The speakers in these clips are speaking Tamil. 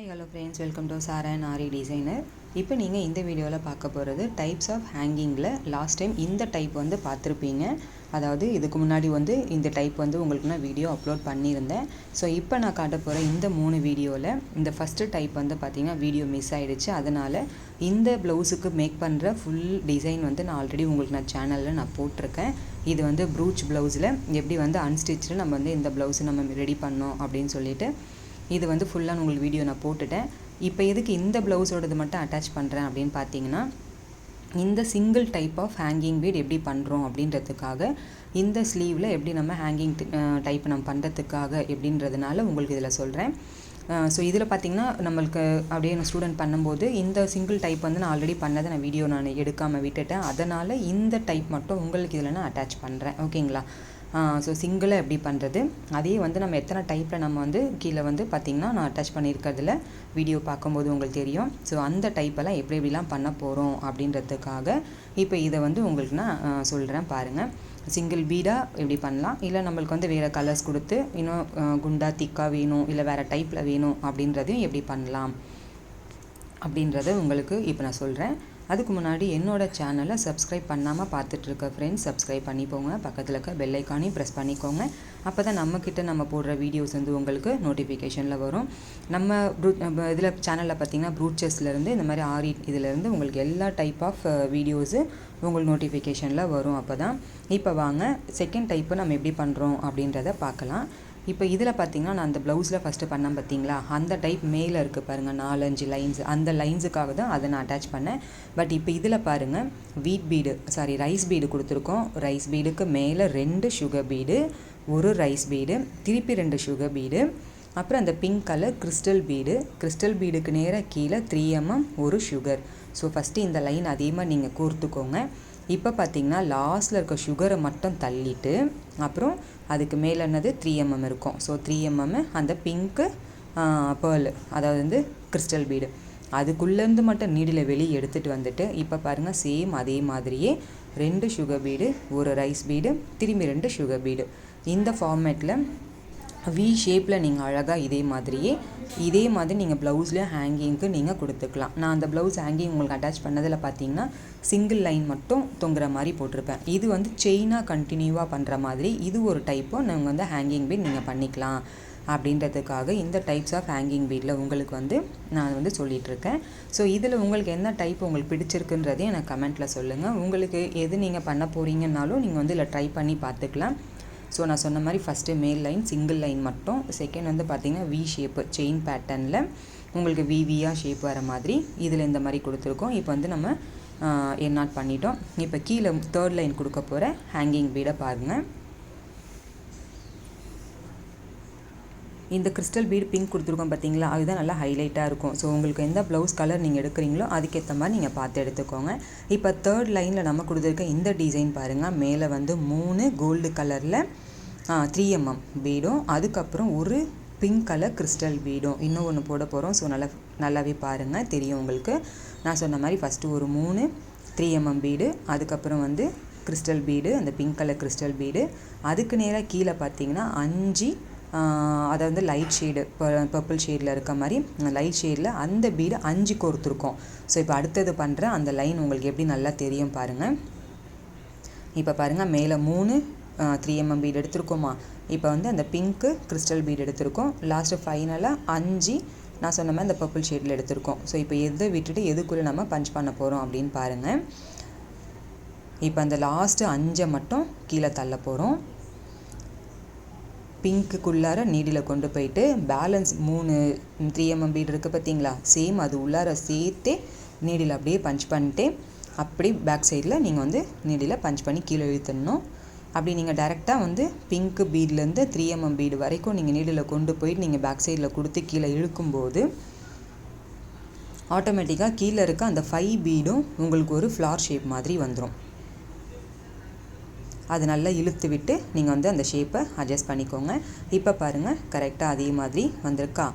Hi hello friends, welcome to Sara and Aari designer. இப்போ நீங்கள் இந்த வீடியோவில் பார்க்க போகிறது டைப்ஸ் ஆஃப் ஹேங்கிங்கில் லாஸ்ட் டைம் இந்த டைப் வந்து பார்த்துருப்பீங்க. அதாவது இதுக்கு முன்னாடி வந்து இந்த டைப் வந்து உங்களுக்கு நான் வீடியோ அப்லோட் பண்ணியிருந்தேன். ஸோ இப்போ நான் காட்ட போகிற இந்த 3 வீடியோவில் இந்த ஃபஸ்ட்டு டைப் வந்து பார்த்திங்கன்னா வீடியோ மிஸ் ஆகிடுச்சு. அதனால் இந்த ப்ளவுஸுக்கு மேக் பண்ணுற ஃபுல் டிசைன் வந்து நான் ஆல்ரெடி உங்களுக்கு நான் சேனலில் நான் போட்டிருக்கேன். இது வந்து ப்ரூச் ப்ளவுஸில் எப்படி வந்து அன்ஸ்டிச்சில் நம்ம வந்து இந்த ப்ளவுஸை நம்ம ரெடி பண்ணோம் அப்படின்னு சொல்லிட்டு இது வந்து ஃபுல்லாக உங்களுக்கு வீடியோ நான் போட்டுட்டேன். இப்போ எதுக்கு இந்த ப்ளவுஸோடது மட்டும் அட்டாச் பண்ணுறேன் அப்படின்னு பார்த்தீங்கன்னா, இந்த single type of hanging bead எப்படி பண்ணுறோம் அப்படின்றதுக்காக, இந்த ஸ்லீவில் எப்படி நம்ம ஹேங்கிங் டைப் நம்ம பண்ணுறதுக்காக எப்படின்றதுனால உங்களுக்கு இதில் சொல்கிறேன். ஸோ இதில் பார்த்திங்கன்னா நம்மளுக்கு அப்படியே நான் ஸ்டூடெண்ட் பண்ணும்போது இந்த சிங்கிள் டைப் வந்து நான் ஆல்ரெடி பண்ணதை நான் வீடியோ நான் எடுக்காமல் விட்டுட்டேன். அதனால் இந்த டைப் மட்டும் உங்களுக்கு இதில் நான் அட்டாச் பண்ணுறேன். ஓகேங்களா? ஸோ சிங்கிளாக எப்படி பண்ணுறது, அதே வந்து நம்ம எத்தனை டைப்பில் நம்ம வந்து கீழே வந்து பார்த்திங்கன்னா நான் அட்டாச் பண்ணியிருக்கிறதுல வீடியோ பார்க்கும்போது உங்களுக்கு தெரியும். ஸோ அந்த டைப்பெல்லாம் எப்படி எப்படிலாம் பண்ண போகிறோம் அப்படின்றதுக்காக இப்போ இதை வந்து உங்களுக்கு நான் சொல்கிறேன் பாருங்கள். சிங்கிள் பீடாக எப்படி பண்ணலாம், இல்லை நம்மளுக்கு வந்து வேறு கலர்ஸ் கொடுத்து இன்னும் குண்டா திக்காக வேணும், இல்லை வேறு டைப்பில் வேணும் அப்படின்றதையும் எப்படி பண்ணலாம் அப்படின்றத உங்களுக்கு இப்போ நான் சொல்கிறேன். அதுக்கு முன்னாடி என்னோடய சேனலை சப்ஸ்கிரைப் பண்ணாமல் பார்த்துட்ருக்க ஃப்ரெண்ட்ஸ் சப்ஸ்கிரைப் பண்ணிப்போங்க. பக்கத்தில் இருக்க பெல் ஐக்கானையும் ப்ரெஸ் பண்ணிக்கோங்க. அப்போ தான் நம்மக்கிட்ட நம்ம போடுற வீடியோஸ் வந்து உங்களுக்கு நோட்டிஃபிகேஷனில் வரும். நம்ம இதில் சேனலில் பார்த்திங்கன்னா ப்ரூச்சஸ்லேருந்து இந்த மாதிரி ஆரி இதிலேருந்து உங்களுக்கு எல்லா டைப் ஆஃப் வீடியோஸு உங்களுக்கு நோட்டிஃபிகேஷனில் வரும். அப்போ தான் இப்போ வாங்க செகண்ட் டைப்பு நம்ம எப்படி பண்ணுறோம் அப்படின்றத பார்க்கலாம். இப்போ இதில் பார்த்திங்கன்னா நான் அந்த ப்ளவுஸில் ஃபஸ்ட்டு பண்ணேன் பார்த்திங்களா, அந்த டைப் மேலே இருக்குது பாருங்கள் 4-5 லைன்ஸ், அந்த லைன்ஸுக்காக தான் அதை நான் அட்டாச் பண்ணேன். பட் இப்போ இதில் பாருங்கள் ரைஸ் பீடு கொடுத்துருக்கோம். ரைஸ் பீடுக்கு மேலே 2 சுகர் பீடு, ஒரு ரைஸ் பீடு, திருப்பி 2 சுகர் பீடு, அப்புறம் அந்த பிங்க் கலர் கிறிஸ்டல் பீடுக்கு நேராக கீழே 3 mm ஒரு சுகர். ஸோ ஃபஸ்ட்டு இந்த லைன் அதே மாதிரி நீங்கள் கோர்த்துக்கோங்க. இப்போ பார்த்திங்கன்னா லாஸ்ட்டில் இருக்க சுகரை மட்டும் தள்ளிட்டு அப்புறம் அதுக்கு மேலே என்னது 3 mm இருக்கும். ஸோ 3 mm அந்த பிங்க்கு பேர்ல், அதாவது வந்து கிறிஸ்டல் பீடு, அதுக்குள்ளேருந்து மட்டும் நீடில் வெளியே எடுத்துகிட்டு வந்துட்டு இப்போ பாருங்கள் சேம் அதே மாதிரியே 2 சுகர் பீடு, ஒரு ரைஸ் பீடு, திரும்பி 2 சுகர் பீடு. இந்த ஃபார்மேட்டில் வி ஷேப்பில் நீங்கள் அழகாக இதே மாதிரி நீங்கள் ப்ளவுஸ்லேயும் ஹேங்கிங்க்கு நீங்கள் கொடுத்துக்கலாம். நான் அந்த ப்ளவுஸ் ஹேங்கிங் உங்களுக்கு அட்டாச் பண்ணதில் பார்த்தீங்கன்னா சிங்கிள் லைன் மட்டும் தொங்குற மாதிரி போட்டிருப்பேன். இது வந்து செயினாக கண்டினியூவாக பண்ணுற மாதிரி இது ஒரு டைப்போ நீங்கள் வந்து ஹேங்கிங் பீட் நீங்கள் பண்ணிக்கலாம் அப்படின்றதுக்காக இந்த டைப்ஸ் ஆஃப் ஹேங்கிங் பீட்டில் உங்களுக்கு வந்து நான் வந்து சொல்லிகிட்ருக்கேன். ஸோ இதில் உங்களுக்கு என்ன டைப் உங்களுக்கு பிடிச்சிருக்குன்றதையும் எனக்கு கமெண்ட்டில் சொல்லுங்கள். உங்களுக்கு எது நீங்கள் பண்ண போகிறீங்கன்னாலும் நீங்கள் வந்து இதில் ட்ரை பண்ணி பார்த்துக்கலாம். ஸோ நான் சொன்ன மாதிரி ஃபஸ்ட்டு மேல் லைன் சிங்கிள் லைன் மட்டும், செகண்ட் வந்து பார்த்திங்கன்னா வி ஷேப்பு செயின் பேட்டர்னில் உங்களுக்கு விவியாக ஷேப் வர மாதிரி இதில் இந்த மாதிரி கொடுத்துருக்கோம். இப்போ வந்து நம்ம என்னாட் பண்ணிட்டோம். இப்போ கீழே தேர்ட் லைன் கொடுக்க போகிற ஹேங்கிங் பீடை பாருங்கள். இந்த கிறிஸ்டல் பீடு பிங்க் கொடுத்துருக்கோம் பார்த்தீங்களா, அதுதான் நல்லா ஹைலைட்டாக இருக்கும். ஸோ உங்களுக்கு எந்த ப்ளவுஸ் கலர் நீங்கள் எடுக்கிறீங்களோ அதுக்கேற்ற மாதிரி நீங்கள் பார்த்து எடுத்துக்கோங்க. இப்போ தேர்ட் லைனில் நம்ம கொடுத்துருக்க இந்த டிசைன் பாருங்கள். மேலே வந்து 3 கோல்டு கலரில் 3 mm பீடும், அதுக்கப்புறம் ஒரு பிங்க் கலர் கிறிஸ்டல் பீடும் இன்னும் ஒன்று போட போகிறோம். ஸோ நல்லாவே பாருங்கள், தெரியும் உங்களுக்கு. நான் சொன்ன மாதிரி ஃபஸ்ட்டு ஒரு 3 3 mm பீடு, அதுக்கப்புறம் வந்து கிறிஸ்டல் பீடு, அந்த பிங்க் கலர் கிறிஸ்டல் பீடு, அதுக்கு நேராக கீழே பார்த்தீங்கன்னா 5 அதாவது லைட் ஷேடு பர்பிள் ஷேடில் இருக்க மாதிரி லைட் ஷேடில் அந்த பீடு 5 கோர்த்துருக்கோம். ஸோ இப்போ அடுத்தது பண்ணுற அந்த லைன் உங்களுக்கு எப்படி நல்லா தெரியும் பாருங்கள். இப்போ பாருங்கள் மேலே 3 3 mm பீடு எடுத்துருக்கோமா, இப்போ வந்து அந்த பிங்க்கு கிறிஸ்டல் பீடு எடுத்திருக்கோம். லாஸ்ட்டு ஃபைனலாக 5 நான் சொன்ன மாதிரி அந்த பர்பிள் ஷேடில் எடுத்திருக்கோம். ஸோ இப்போ எதை விட்டுட்டு எதுக்குள்ளே நம்ம பஞ்ச் பண்ண போகிறோம் அப்படின்னு பாருங்கள். இப்போ அந்த லாஸ்ட்டு 5 மட்டும் கீழே தள்ள போகிறோம். பிங்க்குள்ளார நீடில் கொண்டு போயிட்டு பேலன்ஸ் 3 mm பீடு இருக்குது பார்த்தீங்களா, சேம் அது உள்ளார சேர்த்தே நீடில் அப்படியே பஞ்ச் பண்ணிட்டு அப்படி பேக் சைடில் நீங்கள் வந்து நீடில் பஞ்ச் பண்ணி கீழே இழுத்துடணும். அப்படி நீங்கள் டைரெக்டாக வந்து பிங்க்கு பீட்லேருந்து 3 mm பீடு வரைக்கும் நீங்கள் நீடில் கொண்டு போயிட்டு நீங்கள் பேக் சைடில் கொடுத்து கீழே இழுக்கும்போது ஆட்டோமேட்டிக்காக கீழே இருக்க அந்த 5 பீடும் உங்களுக்கு ஒரு ஃப்ளார் ஷேப் மாதிரி வந்துடும். அது நல்லா இழுத்து விட்டு நீங்கள் வந்து அந்த ஷேப்பை அட்ஜஸ்ட் பண்ணிக்கோங்க. இப்போ பாருங்கள் கரெக்டாக அதே மாதிரி வந்திருக்கா.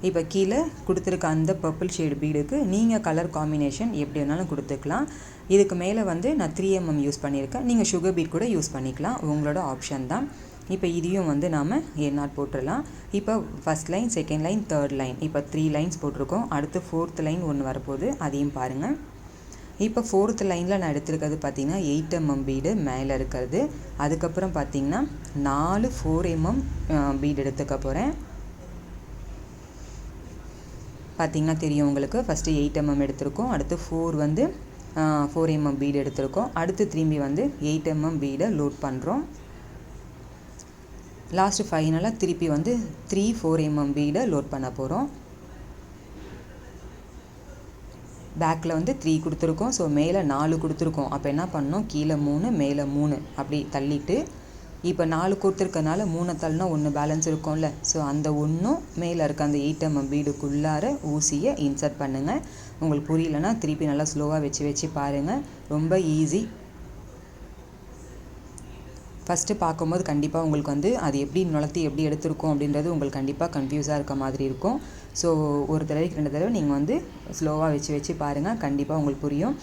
இப்போ கீழே கொடுத்துருக்க அந்த பர்பிள் ஷேடு பீடுக்கு நீங்கள் கலர் காம்பினேஷன் எப்படி வேணாலும் கொடுத்துக்கலாம். இதுக்கு மேலே வந்து நான் 3 mm யூஸ் பண்ணியிருக்கேன். நீங்கள் சுகர் பீட் கூட யூஸ் பண்ணிக்கலாம், உங்களோட ஆப்ஷன் தான். இப்போ இதையும் வந்து நாம் என் நாட் போட்டுடலாம். இப்போ first line, second line, third line, இப்போ 3 லைன்ஸ் போட்டிருக்கோம். அடுத்து 4th லைன் ஒன்று வரப்போகுது, அதையும் பாருங்கள். இப்போ 4th லைனில் நான் எடுத்துருக்கிறது பார்த்திங்கன்னா 8 mm பீடு மேலே இருக்கிறது. அதுக்கப்புறம் பார்த்திங்கன்னா 4 4 mm பீடு எடுத்துக்க போகிறேன். பார்த்திங்கன்னா தெரியும் உங்களுக்கு. ஃபஸ்ட்டு 8 mm எடுத்திருக்கோம், அடுத்து 4 வந்து 4 mm பீடு எடுத்திருக்கோம். அடுத்து திரும்பி வந்து 8 mm பீடை லோட் பண்ணுறோம். லாஸ்ட்டு ஃபைனலாக திருப்பி வந்து 3 4 mm பீடை லோட் பண்ண போகிறோம். பேக்கில் வந்து 3 கொடுத்துருக்கோம். ஸோ மேலே 4 கொடுத்துருக்கோம். அப்போ என்ன பண்ணணும், கீழே 3 மேலே 3 அப்படி தள்ளிட்டு, இப்போ 4 கொடுத்துருக்கனால 3 தள்ளினா 1 பேலன்ஸ் இருக்கும்ல. ஸோ அந்த 1 மேலே இருக்க அந்த 8 mm பீடுக்குள்ளார ஊசியை இன்சர்ட் பண்ணுங்கள். உங்களுக்கு புரியலன்னா திருப்பி நல்லா ஸ்லோவாக வச்சு பாருங்கள். ரொம்ப ஈஸி. ஃபஸ்ட்டு பார்க்கும்போது கண்டிப்பாக உங்களுக்கு வந்து அது எப்படி நுழத்தி எப்படி எடுத்திருக்கோம் அப்படின்றது உங்களுக்கு கண்டிப்பாக கன்ஃபியூஸாக இருக்க மாதிரி இருக்கும். ஸோ ஒரு தடவைக்கு 2 தடவை நீங்கள் வந்து ஸ்லோவாக வச்சு பாருங்கள், கண்டிப்பாக உங்களுக்கு புரியும்.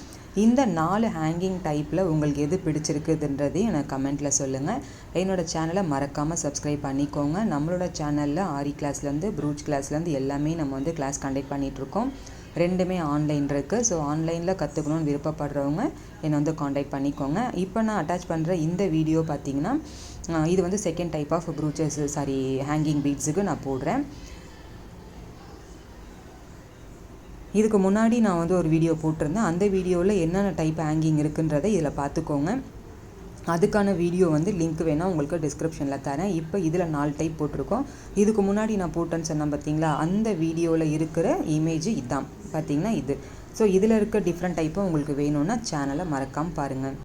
இந்த 4 ஹேங்கிங் டைப்பில் உங்களுக்கு எது பிடிச்சிருக்குதுன்றதையும் எனக்கு கமெண்ட்டில் சொல்லுங்கள். என்னோடய சேனலை மறக்காமல் சப்ஸ்கிரைப் பண்ணிக்கோங்க. நம்மளோட சேனலில் ஆரி கிளாஸ்லேருந்து ப்ரூச் கிளாஸ்லேருந்து எல்லாமே நம்ம வந்து கிளாஸ் கண்டக்ட் பண்ணிகிட்ருக்கோம். 2மே ஆன்லைன் இருக்குது. ஸோ ஆன்லைனில் கற்றுக்கணும்னு விருப்பப்படுறவங்க என்னை வந்து காண்டாக்ட் பண்ணிக்கோங்க. இப்போ நான் அட்டாச் பண்ணுற இந்த வீடியோ பார்த்திங்கன்னா இது வந்து second type of brooches hanging பீட்ஸுக்கு நான் போடுறேன். இதுக்கு முன்னாடி நான் வந்து ஒரு வீடியோ போட்டிருந்தேன். அந்த வீடியோவில் என்னென்ன டைப் ஹேங்கிங் இருக்குன்றதை இதில் பார்த்துக்கோங்க. அதுக்கான வீடியோ வந்து லிங்க் வேணால் உங்களுக்கு டிஸ்கிரிப்ஷனில் தரேன். இப்போ இதில் 4 டைப் போட்டிருக்கோம். இதுக்கு முன்னாடி நான் போட்டேன்னு சொன்னேன் பார்த்தீங்களா, அந்த வீடியோவில் இருக்கிற இமேஜ் இதுதான் பார்த்தீங்கன்னா இது. ஸோ இதில் இருக்க டிஃப்ரெண்ட் டைப்பும் உங்களுக்கு வேணும்னா சேனலை மறக்காமல் பாருங்கள்.